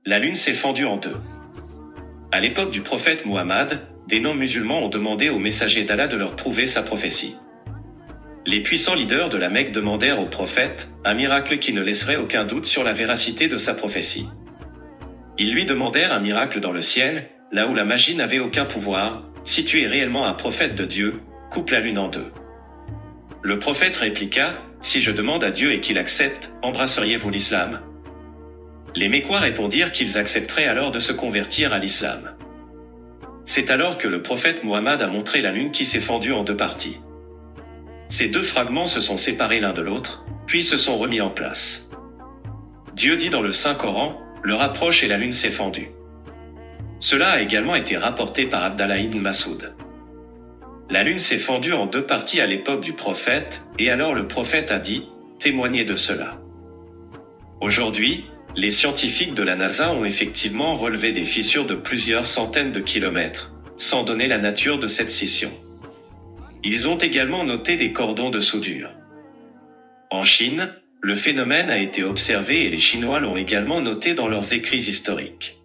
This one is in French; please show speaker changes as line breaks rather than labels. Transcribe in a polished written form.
La lune s'est fendue en deux. À l'époque du prophète Muhammad, des non-musulmans ont demandé aux messagers d'Allah de leur prouver sa prophétie. Les puissants leaders de la Mecque demandèrent au prophète un miracle qui ne laisserait aucun doute sur la véracité de sa prophétie. Ils lui demandèrent un miracle dans le ciel, là où la magie n'avait aucun pouvoir. Si tu es réellement un prophète de Dieu, coupe la lune en deux. Le prophète répliqua, si je demande à Dieu et qu'il accepte, embrasseriez-vous l'islam? Les Mécois répondirent qu'ils accepteraient alors de se convertir à l'islam. C'est alors que le prophète Muhammad a montré la lune qui s'est fendue en deux parties. Ces deux fragments se sont séparés l'un de l'autre, puis se sont remis en place. Dieu dit dans le Saint-Coran, le rapproche et la lune s'est fendue. Cela a également été rapporté par Abdallah ibn Masoud. La lune s'est fendue en deux parties à l'époque du prophète, et alors le prophète a dit, témoignez de cela. Aujourd'hui, les scientifiques de la NASA ont effectivement relevé des fissures de plusieurs centaines de kilomètres, sans donner la nature de cette scission. Ils ont également noté des cordons de soudure. En Chine, le phénomène a été observé et les Chinois l'ont également noté dans leurs écrits historiques.